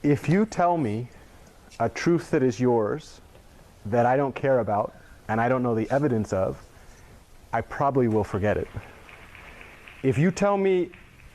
If you tell me a truth that is yours that I don't care about and I don't know the evidence of, I probably will forget it. If you tell me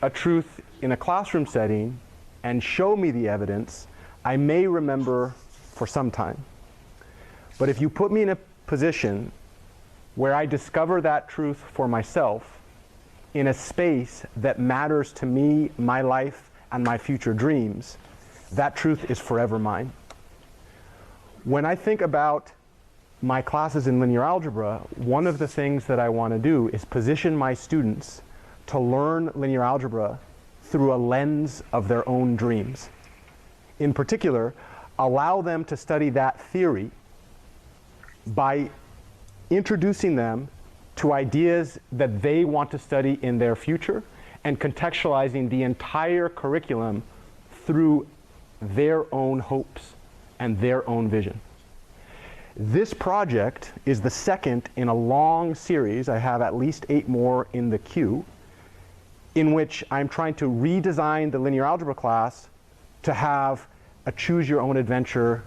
a truth in a classroom setting and show me the evidence, I may remember for some time. But if you put me in a position where I discover that truth for myself in a space that matters to me, my life, and my future dreams, that truth is forever mine. When I think about my classes in linear algebra, one of the things that I want to do is position my students to learn linear algebra through a lens of their own dreams. In particular, allow them to study that theory by introducing them to ideas that they want to study in their future and contextualizing the entire curriculum through their own hopes and their own vision. This project is the second in a long series. I have at least 8 more in the queue, in which I'm trying to redesign the linear algebra class to have a choose your own adventure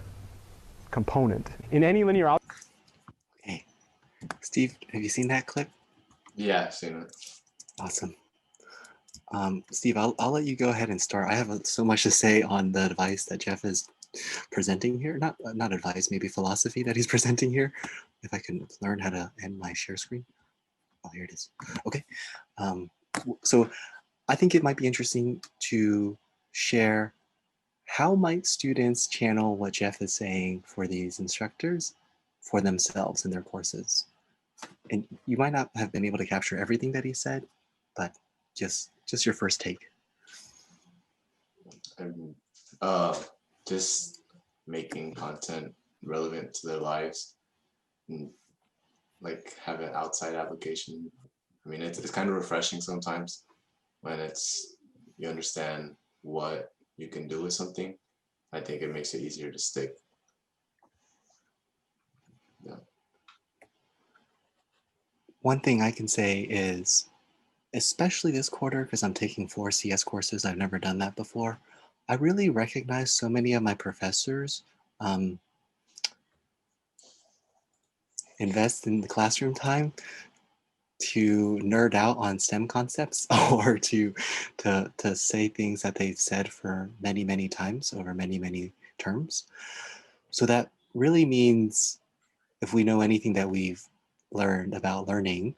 component. In any linear algebra. Hey, Steve, have you seen that clip? Yeah, I've seen it. Awesome. Steve, I'll let you go ahead and start. I have so much to say on the advice that Jeff is presenting here. Not advice, maybe philosophy that he's presenting here. If I can learn how to end my share screen. Oh, here it is. Okay. So I think it might be interesting to share how might students channel what Jeff is saying for these instructors for themselves in their courses. And you might not have been able to capture everything that he said, but just your first take. And just making content relevant to their lives and like have an outside application. I mean, it's kind of refreshing sometimes when you understand what you can do with something. I think it makes it easier to stick. Yeah. One thing I can say is, especially this quarter, because I'm taking 4 CS courses, I've never done that before, I really recognize so many of my professors invest in the classroom time to nerd out on STEM concepts or to say things that they've said for many times over many terms. So that really means if we know anything that we've learned about learning,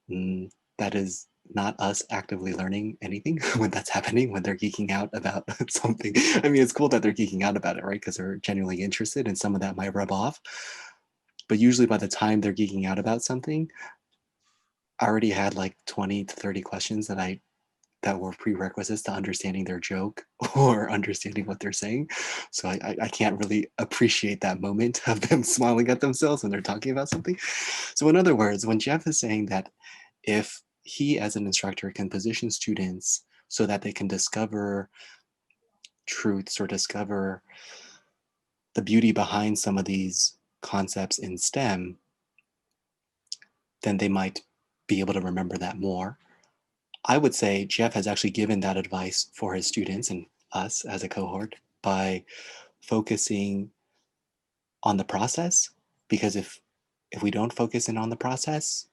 that is not us actively learning anything when that's happening, when they're geeking out about something. I mean, it's cool that they're geeking out about it, right? Because they're genuinely interested and some of that might rub off. But usually by the time they're geeking out about something, I already had like 20 to 30 questions that were prerequisites to understanding their joke or understanding what they're saying. So I can't really appreciate that moment of them smiling at themselves when they're talking about something. So in other words, when Jeff is saying that if he as an instructor can position students so that they can discover truths or discover the beauty behind some of these concepts in STEM, then they might be able to remember that more. I would say Jeff has actually given that advice for his students and us as a cohort by focusing on the process, because if we don't focus in on the process,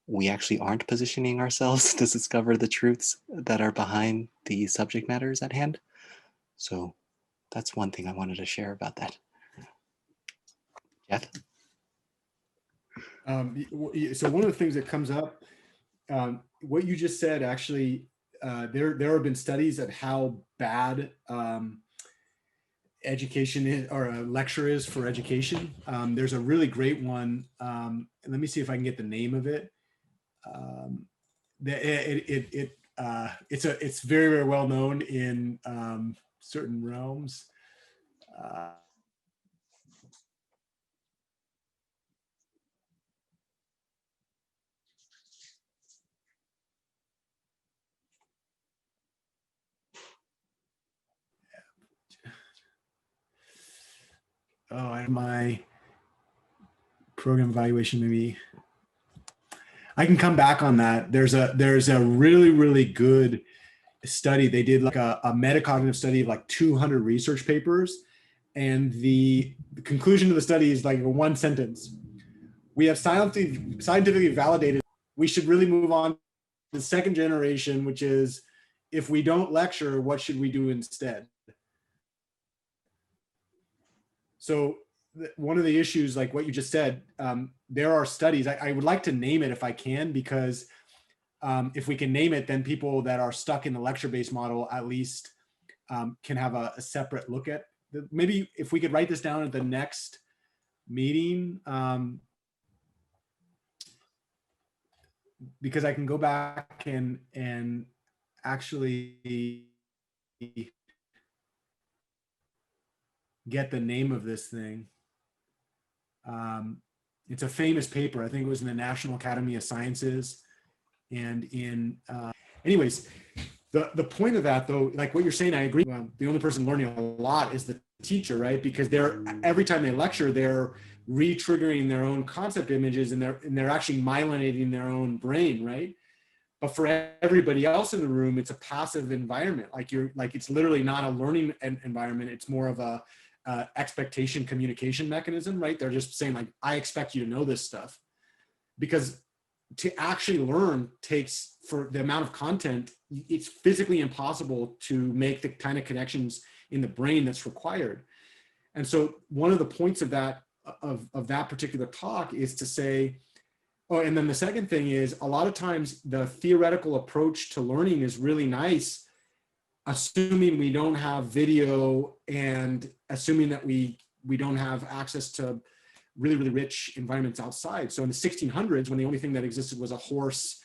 we actually aren't positioning ourselves to discover the truths that are behind the subject matters at hand. So that's one thing I wanted to share about that. Jeff? So one of the things that comes up, what you just said, actually, there have been studies at how bad education is, or a lecture is for education. There's a really great one. And let me see if I can get the name of it. It's very well known in certain realms. Oh, I have my program evaluation. Maybe I can come back on that. There's a really good study. They did like a metacognitive study of like 200 research papers. And the conclusion of the study is like one sentence. We have scientifically validated we should really move on to the second generation, which is if we don't lecture, what should we do instead? So one of the issues, like what you just said, there are studies, I would like to name it if I can, because if we can name it, then people that are stuck in the lecture-based model at least can have a separate look at. Maybe if we could write this down at the next meeting, because I can go back and actually get the name of this thing. It's a famous paper. I think it was in the National Academy of Sciences. And in, anyways, the point of that though, like what you're saying, I agree. The only person learning a lot is the teacher, right? Because every time they lecture, they're re-triggering their own concept images and they're actually myelinating their own brain, right? But for everybody else in the room, it's a passive environment. Like it's literally not a learning environment. It's more of a expectation communication mechanism, right? They're just saying like, I expect you to know this stuff. Because to actually learn takes, for the amount of content, it's physically impossible to make the kind of connections in the brain that's required. And so one of the points of that particular talk is to say, oh, and then the second thing is a lot of times the theoretical approach to learning is really nice, assuming we don't have video and assuming that we don't have access to really, really rich environments outside. So in the 1600s, when the only thing that existed was a horse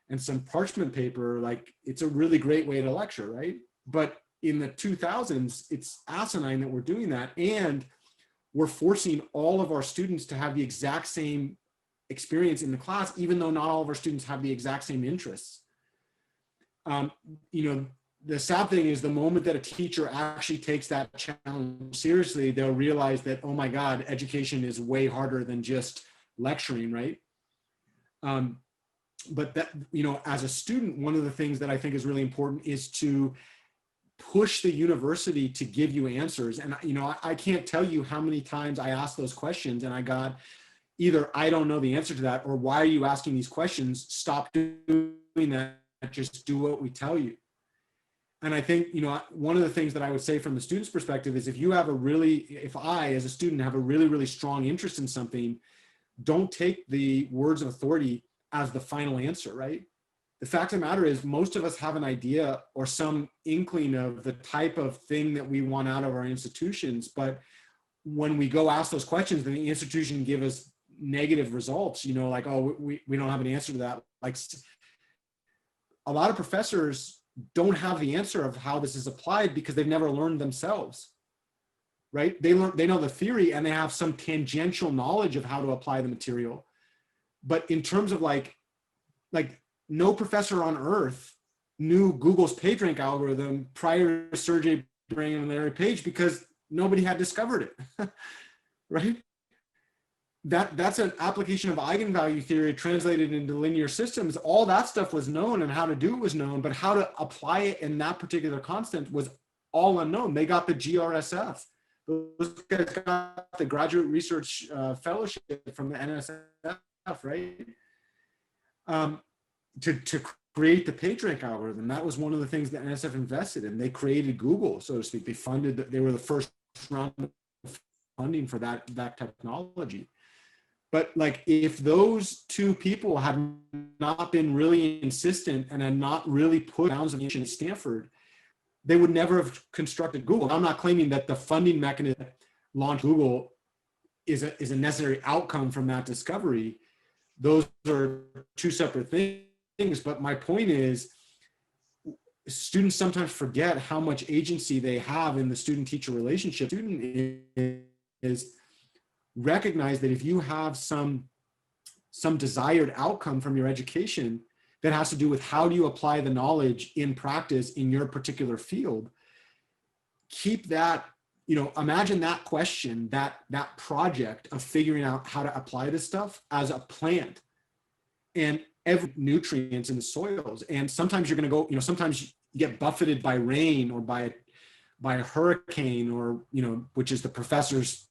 and some parchment paper, like it's a really great way to lecture, right? But in the 2000s, it's asinine that we're doing that. And we're forcing all of our students to have the exact same experience in the class, even though not all of our students have the exact same interests. You know, the sad thing is the moment that a teacher actually takes that challenge seriously, they'll realize that, oh my God, education is way harder than just lecturing, right? But that, you know, as a student, one of the things that I think is really important is to push the university to give you answers. And, you know, I can't tell you how many times I asked those questions and I got either, I don't know the answer to that, or why are you asking these questions? Stop doing that, just do what we tell you. And I think, you know, one of the things that I would say from the student's perspective is if I, as a student, have a really, really strong interest in something, don't take the words of authority as the final answer, right? The fact of the matter is most of us have an idea or some inkling of the type of thing that we want out of our institutions. But when we go ask those questions, then the institution give us negative results, you know, like, oh, we don't have an answer to that. Like a lot of professors don't have the answer of how this is applied because they've never learned themselves, right? They know the theory and they have some tangential knowledge of how to apply the material. But in terms of like no professor on earth knew Google's PageRank algorithm prior to Sergey Brin and Larry Page because nobody had discovered it, right? That's an application of eigenvalue theory translated into linear systems. All that stuff was known and how to do it was known, but how to apply it in that particular constant was all unknown. They got the GRSF. Those guys got the Graduate Research Fellowship from the NSF, right? To create the PageRank algorithm. That was one of the things that NSF invested in. They created Google, so to speak. They were the first round of funding for that technology. But like, if those two people had not been really insistent and had not really put bounds of at Stanford, they would never have constructed Google. I'm not claiming that the funding mechanism that launched Google is a necessary outcome from that discovery. Those are two separate things. But my point is, students sometimes forget how much agency they have in the student-teacher relationship. Student is recognize that if you have some desired outcome from your education that has to do with how do you apply the knowledge in practice in your particular field, keep that, you know, imagine that question, that project of figuring out how to apply this stuff as a plant and every nutrients in the soils. And sometimes you're going to go, you know, sometimes get buffeted by rain or by a hurricane, or, you know, which is the professors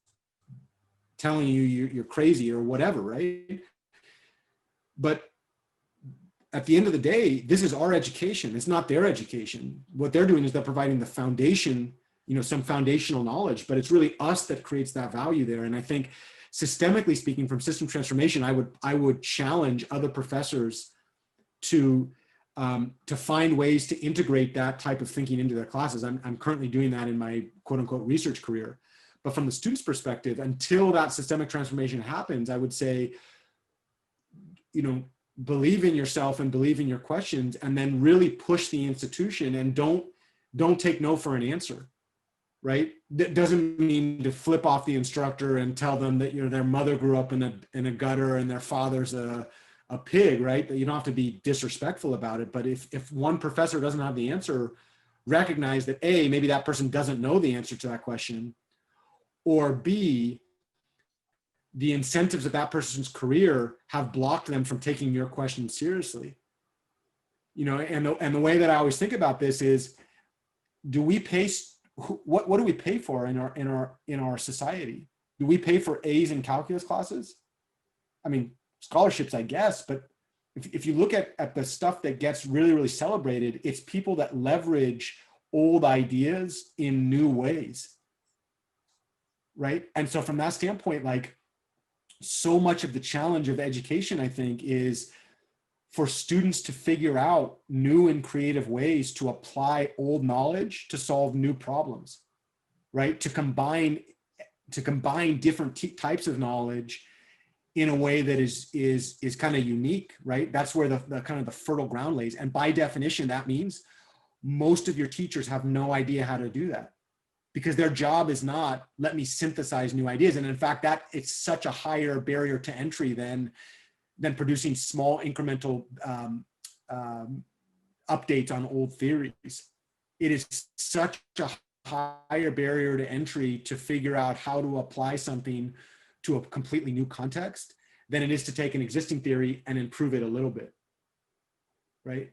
telling you you're crazy or whatever, right? But at the end of the day, this is our education. It's not their education. What they're doing is they're providing the foundation, you know, some foundational knowledge, but it's really us that creates that value there. And I think systemically speaking, from system transformation, I would challenge other professors to find ways to integrate that type of thinking into their classes. I'm currently doing that in my quote unquote research career. But from the student's perspective, until that systemic transformation happens, I would say, you know, believe in yourself and believe in your questions, and then really push the institution, and don't take no for an answer, right? That doesn't mean to flip off the instructor and tell them that, you know, their mother grew up in a gutter and their father's a pig, right? You don't have to be disrespectful about it. But if one professor doesn't have the answer, recognize that A, maybe that person doesn't know the answer to that question, or B, the incentives of that person's career have blocked them from taking your question seriously. You know, and the way that I always think about this is, do we pay, what do we pay for in our society? Do we pay for A's in calculus classes? I mean, scholarships, I guess, but if you look at the stuff that gets really, really celebrated, it's people that leverage old ideas in new ways, right? And so from that standpoint, like, so much of the challenge of education, I think, is for students to figure out new and creative ways to apply old knowledge to solve new problems, right? To combine different types of knowledge in a way that is kind of unique, right? That's where the kind of the fertile ground lays. And by definition, that means most of your teachers have no idea how to do that, because their job is not, let me synthesize new ideas. And in fact, that it's such a higher barrier to entry than producing small incremental updates on old theories. It is such a higher barrier to entry to figure out how to apply something to a completely new context than it is to take an existing theory and improve it a little bit, right?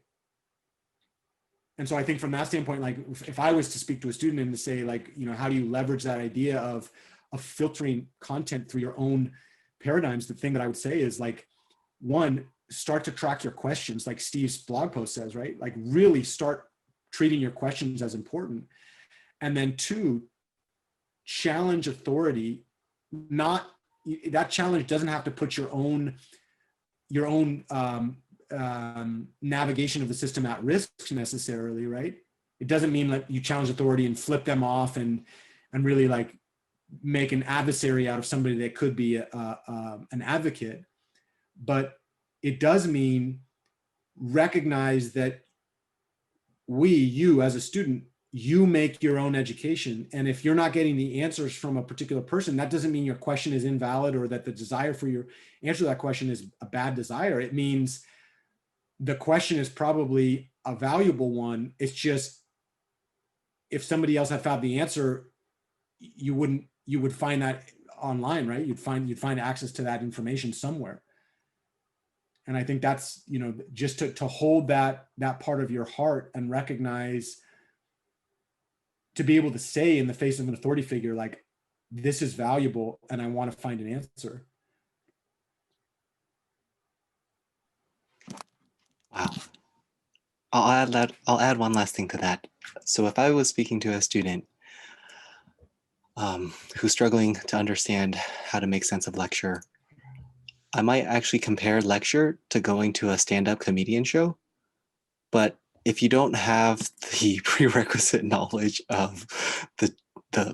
And so I think from that standpoint, like, if I was to speak to a student and to say, like, you know, how do you leverage that idea of filtering content through your own paradigms? The thing that I would say is, like, one, start to track your questions, like Steve's blog post says, right? Like, really start treating your questions as important. And then two, challenge authority. Not, that challenge doesn't have to put your own navigation of the system at risk necessarily, right? It doesn't mean that you challenge authority and flip them off and really, like, make an adversary out of somebody that could be an advocate. But it does mean recognize that you as a student, you make your own education. And if you're not getting the answers from a particular person, that doesn't mean your question is invalid or that the desire for your answer to that question is a bad desire. It means the question is probably a valuable one. It's just, if somebody else had found the answer, you would find that online, right? You'd find access to that information somewhere. And I think that's, you know, just to hold that part of your heart and recognize, to be able to say in the face of an authority figure, like, this is valuable and I want to find an answer. Wow. I'll add one last thing to that. So if I was speaking to a student who's struggling to understand how to make sense of lecture, I might actually compare lecture to going to a stand-up comedian show. But if you don't have the prerequisite knowledge of the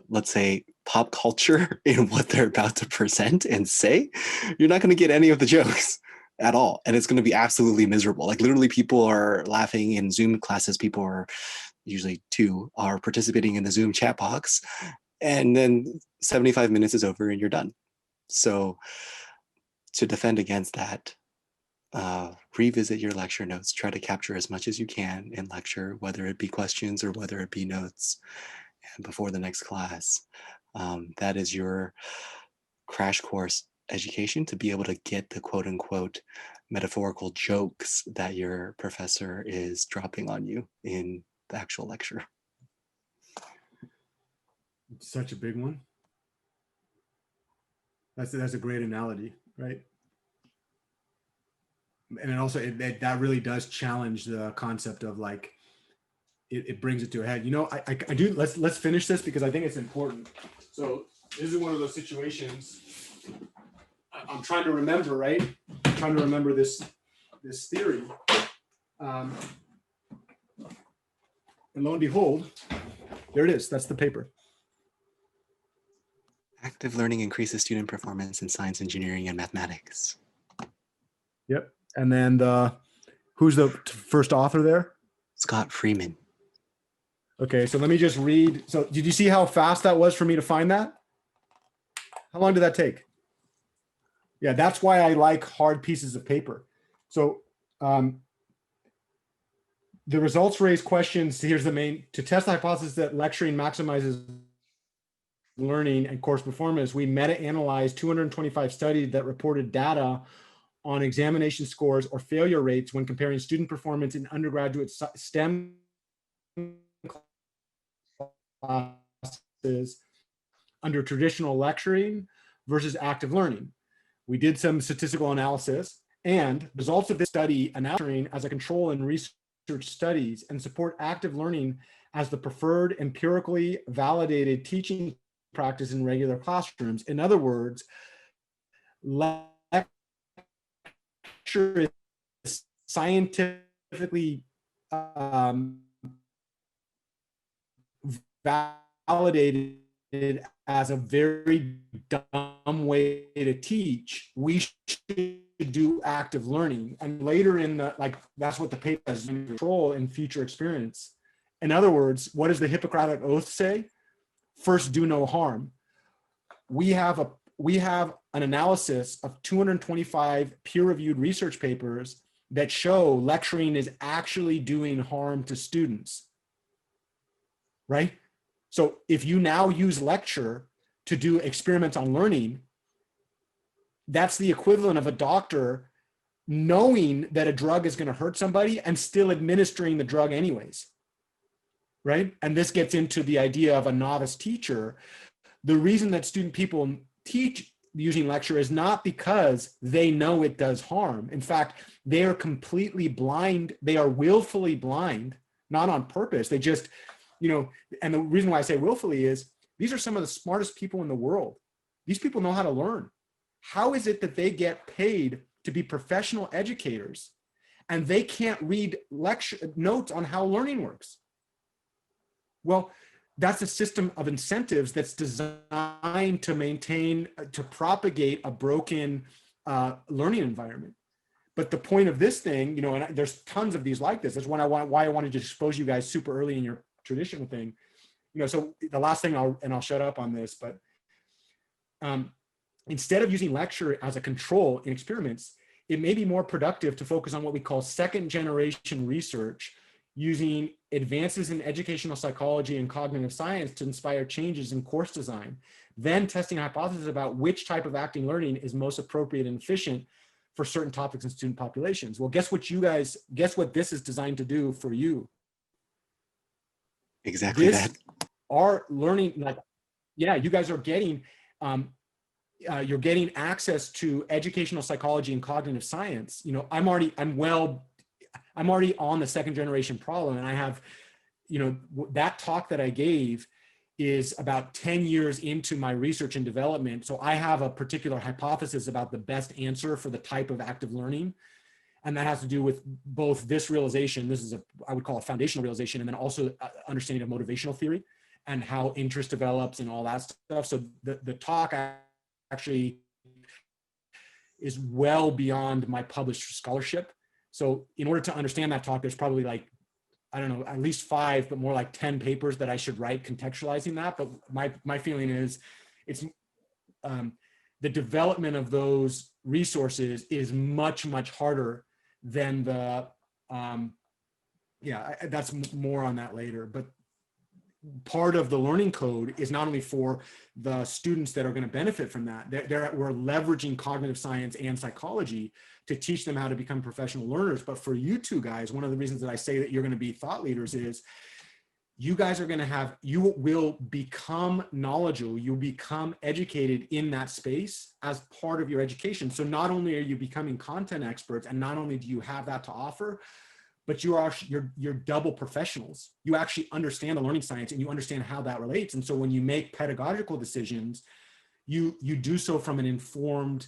let's say pop culture in what they're about to present and say, you're not going to get any of the jokes at all. And it's going to be absolutely miserable. Like, literally, people are laughing in Zoom classes. People are, usually two, are participating in the Zoom chat box. And then 75 minutes is over and you're done. So to defend against that, revisit your lecture notes, try to capture as much as you can in lecture, whether it be questions or whether it be notes, and before the next class. That is your crash course education, to be able to get the quote unquote metaphorical jokes that your professor is dropping on you in the actual lecture. It's such a big one. That's a great analogy, right? And it also, that really does challenge the concept of like, it brings it to a head. You know, I do, let's finish this because I think it's important. So this is one of those situations I'm trying to remember, right? I'm trying to remember this theory. And lo and behold, there it is. That's the paper. Active learning increases student performance in science, engineering, and mathematics. Yep. And then who's the first author there? Scott Freeman. Okay, so let me just read. So did you see how fast that was for me to find that? How long did that take? Yeah, that's why I like hard pieces of paper. So the results raise questions. Here's the main: to test the hypothesis that lecturing maximizes learning and course performance, we meta-analyzed 225 studies that reported data on examination scores or failure rates when comparing student performance in undergraduate STEM classes under traditional lecturing versus active learning. We did some statistical analysis, and results of this study announcing as a control in research studies and support active learning as the preferred empirically validated teaching practice in regular classrooms. In other words, lecture is scientifically validated as a very dumb way to teach. We should do active learning. And later in the, like, that's what the paper has in control in future experience. In other words, what does the Hippocratic Oath say? First, do no harm. We have an analysis of 225 peer-reviewed research papers that show lecturing is actually doing harm to students, right? So if you now use lecture to do experiments on learning, that's the equivalent of a doctor knowing that a drug is going to hurt somebody and still administering the drug anyways, right? And this gets into the idea of a novice teacher. The reason that people teach using lecture is not because they know it does harm. In fact, they are completely blind. They are willfully blind, not on purpose. They just, you know, and the reason why I say willfully is these are some of the smartest people in the world. These people know how to learn. How is it that they get paid to be professional educators and they can't read lecture notes on how learning works? Well, that's a system of incentives that's designed to maintain, to propagate a broken learning environment. But the point of this thing, you know, and there's tons of these like this. That's why I wanted to expose you guys super early in your traditional thing. You know, so the last thing, I'll shut up on this, but instead of using lecture as a control in experiments, it may be more productive to focus on what we call second generation research, using advances in educational psychology and cognitive science to inspire changes in course design, then testing hypotheses about which type of active learning is most appropriate and efficient for certain topics and student populations. Well, guess what this is designed to do for you? Exactly that. Our learning, like, yeah, you guys are getting, you're getting access to educational psychology and cognitive science. You know, I'm already on the second generation problem, and I have, you know, that talk that I gave is about 10 years into my research and development. So I have a particular hypothesis about the best answer for the type of active learning. And that has to do with both this realization, this is I would call it foundational realization, and then also understanding of motivational theory and how interest develops and all that stuff. So the talk actually is well beyond my published scholarship. So in order to understand that talk, there's probably like, I don't know, at least 5, but more like 10 papers that I should write contextualizing that. But my feeling is it's the development of those resources is much, much harder than the, that's more on that later. But part of the learning code is not only for the students that are going to benefit from that, we're leveraging cognitive science and psychology to teach them how to become professional learners. But for you two guys, one of the reasons that I say that you're going to be thought leaders is you guys are going to have, you will become knowledgeable, you'll become educated in that space as part of your education. So not only are you becoming content experts, and not only do you have that to offer, but you're double professionals. You actually understand the learning science and you understand how that relates. And so when you make pedagogical decisions, you do so from an informed